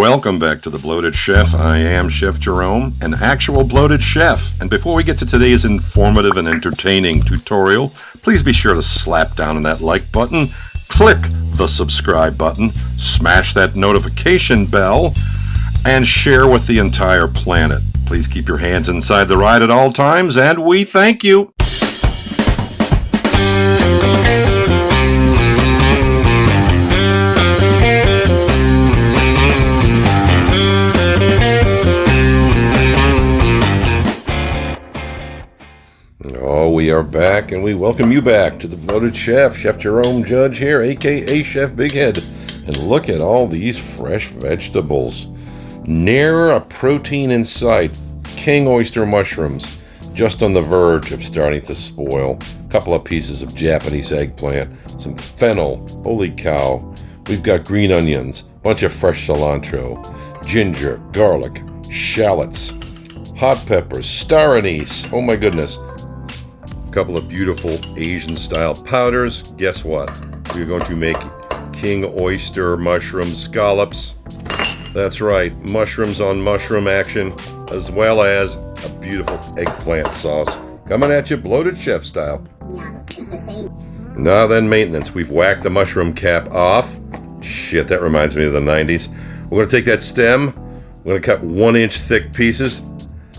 Welcome back to The Bloated Chef. I am Chef Jerome, an actual bloated chef. And before we get to today's informative and entertaining tutorial, please be sure to slap down on that like button, click the subscribe button, smash that notification bell, and share with the entire planet. Please keep your hands inside the ride at all times, and we thank you. We are back, and we welcome you back to The Bloated Chef. Chef Jerome Judge here, aka Chef Big Head. And look at all these fresh vegetables. Ne'er a protein in sight. King oyster mushrooms, just on the verge of starting to spoil. A couple of pieces of Japanese eggplant, some fennel, holy cow. We've got green onions, bunch of fresh cilantro, ginger, garlic, shallots, hot peppers, star anise, oh my goodness. Couple of beautiful Asian style powders. Guess what? We're going to make king oyster mushroom scallops. That's right, mushrooms on mushroom action, as well as a beautiful eggplant sauce coming at you bloated chef style. Now then, maintenance. We've whacked the mushroom cap off. Shit, that reminds me of the 90s. We're going to take that stem, we're going to cut 1-inch thick pieces,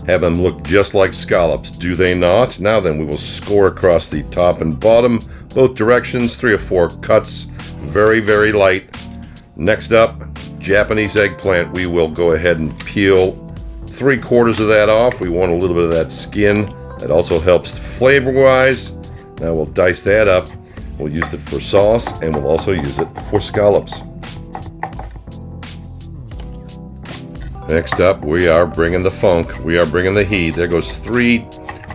have them look just like scallops, do they not? Now then, we will score across the top and bottom, both directions, 3 or 4 cuts, very, very light. Next up, Japanese eggplant. We will go ahead and peel 3/4 of that off. We want a little bit of that skin. That also helps flavor-wise. Now we'll dice that up. We'll use it for sauce, and we'll also use it for scallops. Next up, we are bringing the funk. We are bringing the heat. There goes 3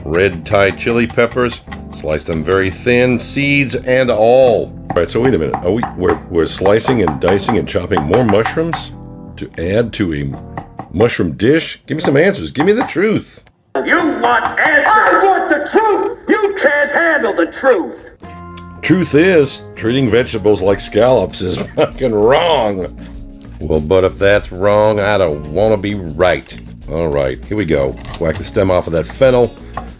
red Thai chili peppers. Slice them very thin, seeds and all. All right, so wait a minute. We're slicing and dicing and chopping more mushrooms to add to a mushroom dish? Give me some answers. Give me the truth. You want answers? I want the truth. You can't handle the truth. Truth is, treating vegetables like scallops is fucking wrong. Well, but if that's wrong, I don't want to be right. All right, here we go. Whack the stem off of that fennel.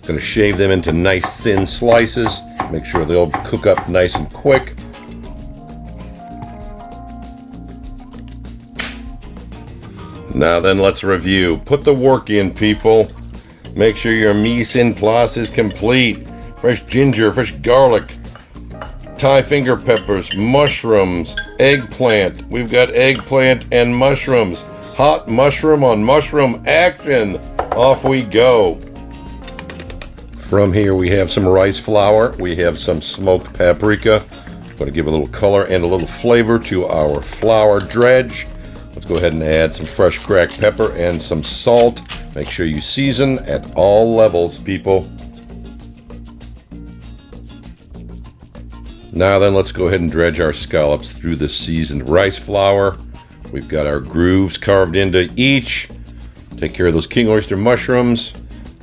Gonna shave them into nice thin slices. Make sure they'll cook up nice and quick. Now then, let's review. Put the work in, people. Make sure your mise en place is complete. Fresh ginger, fresh garlic, Thai finger peppers, mushrooms, eggplant. We've got eggplant and mushrooms. Hot mushroom on mushroom action. Off we go. From here we have some rice flour. We have some smoked paprika. Going to give a little color and a little flavor to our flour dredge. Let's go ahead and add some fresh cracked pepper and some salt. Make sure you season at all levels, people. Now then, let's go ahead and dredge our scallops through the seasoned rice flour. We've got our grooves carved into each. Take care of those king oyster mushrooms.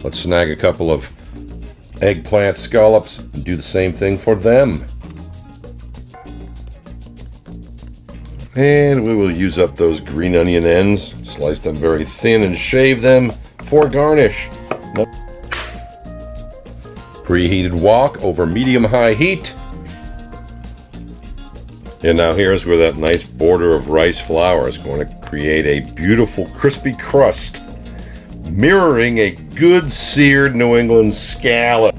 Let's snag a couple of eggplant scallops and do the same thing for them. And we will use up those green onion ends, slice them very thin and shave them for garnish. Preheated wok over medium-high heat. And now here's where that nice border of rice flour is going to create a beautiful crispy crust, mirroring a good seared New England scallop.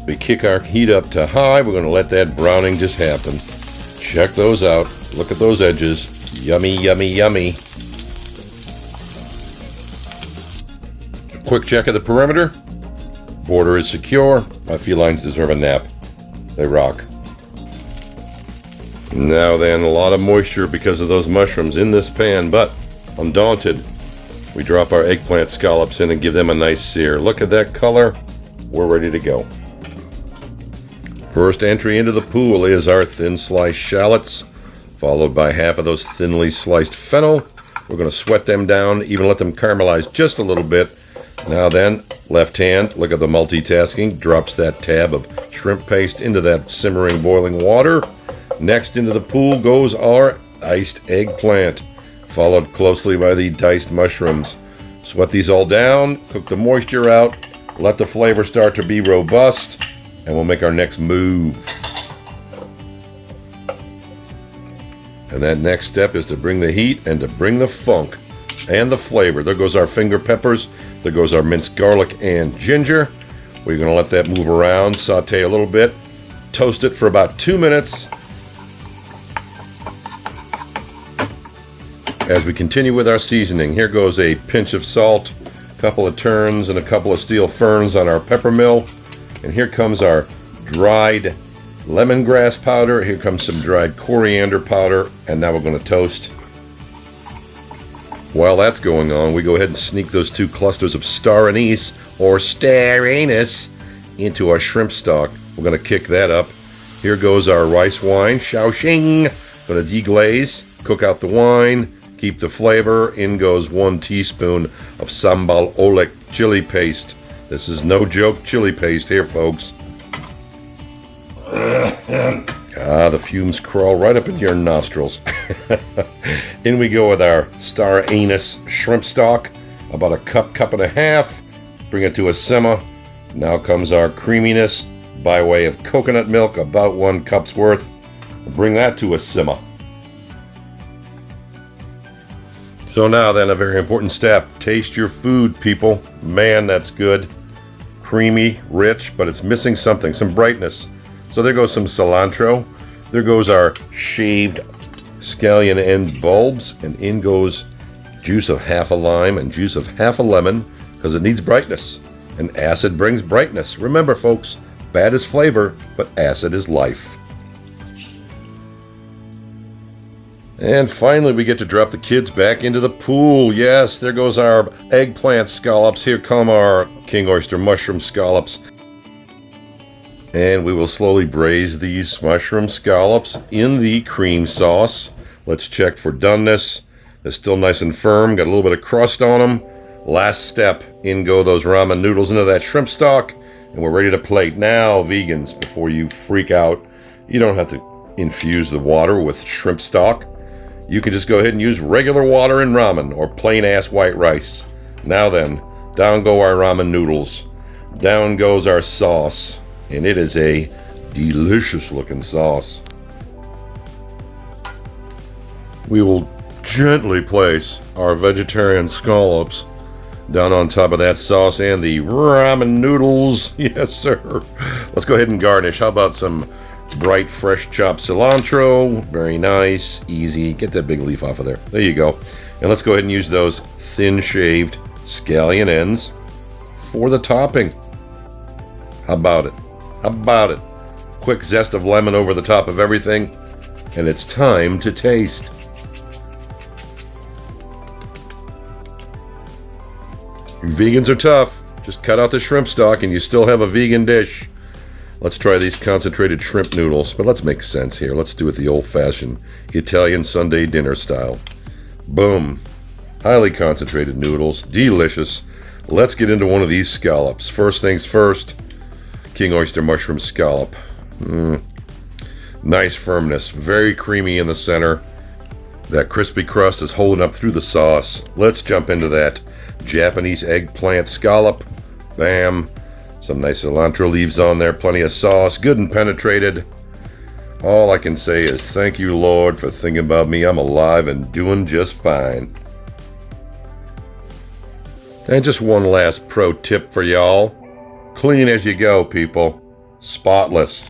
We kick our heat up to high. We're going to let that browning just happen. Check those out. Look at those edges. Yummy, yummy, yummy. A quick check of the perimeter. Border is secure. My felines deserve a nap. They rock. Now then, a lot of moisture because of those mushrooms in this pan, but undaunted, we drop our eggplant scallops in and give them a nice sear. Look at that color. We're ready to go. First entry into the pool is our thin sliced shallots, followed by half of those thinly sliced fennel. We're going to sweat them down, even let them caramelize just a little bit. Now then, left hand, look at the multitasking, drops that tab of shrimp paste into that simmering boiling water. Next into the pool goes our diced eggplant, followed closely by the diced mushrooms. Sweat these all down, cook the moisture out, let the flavor start to be robust, and we'll make our next move. And that next step is to bring the heat and to bring the funk and the flavor. There goes our finger peppers. There goes our minced garlic and ginger. We're going to let that move around, saute a little bit, toast it for about 2 minutes. As we continue with our seasoning, here goes a pinch of salt, a couple of turns, and a couple of steel ferns on our pepper mill. And here comes our dried lemongrass powder. Here comes some dried coriander powder, and now we're going to toast. While that's going on, we go ahead and sneak those 2 clusters of star anise or star anise into our shrimp stock. We're going to kick that up. Here goes our rice wine, Shaoxing. Going to deglaze, cook out the wine, keep the flavor. In goes 1 teaspoon of sambal oelek chili paste. This is no joke chili paste here, folks. The fumes crawl right up into your nostrils. In we go with our star anise shrimp stock. About a cup and a half. Bring it to a simmer. Now comes our creaminess by way of coconut milk, about 1 cup's worth. Bring that to a simmer. So now then, a very important step. Taste your food, people. Man, that's good. Creamy, rich, but it's missing something, some brightness. So there goes some cilantro. There goes our shaved scallion end bulbs. And in goes juice of half a lime and juice of half a lemon, because it needs brightness. And acid brings brightness. Remember, folks, bad is flavor, but acid is life. And finally, we get to drop the kids back into the pool. Yes, there goes our eggplant scallops. Here come our king oyster mushroom scallops. And we will slowly braise these mushroom scallops in the cream sauce. Let's check for doneness. They're still nice and firm, got a little bit of crust on them. Last step, in go those ramen noodles into that shrimp stock, and we're ready to plate. Now, vegans, before you freak out, you don't have to infuse the water with shrimp stock. You can just go ahead and use regular water in ramen or plain ass white rice. Now then, down go our ramen noodles. Down goes our sauce, and it is a delicious looking sauce. We will gently place our vegetarian scallops down on top of that sauce and the ramen noodles. Yes, sir. Let's go ahead and garnish. How about some bright, fresh chopped cilantro? Very nice, easy. Get that big leaf off of there. There you go. And let's go ahead and use those thin shaved scallion ends for the topping. How about it? How about it? Quick zest of lemon over the top of everything, and it's time to taste. Vegans are tough. Just cut out the shrimp stock and you still have a vegan dish. Let's try these concentrated shrimp noodles, but let's make sense here. Let's do it the old-fashioned Italian Sunday dinner style. Boom. Highly concentrated noodles. Delicious. Let's get into one of these scallops. First things first, king oyster mushroom scallop. Nice firmness. Very creamy in the center. That crispy crust is holding up through the sauce. Let's jump into that Japanese eggplant scallop. Bam. Some nice cilantro leaves on there. Plenty of sauce. Good and penetrated. All I can say is thank you, Lord, for thinking about me. I'm alive and doing just fine. And just one last pro tip for y'all. Clean as you go, people. Spotless.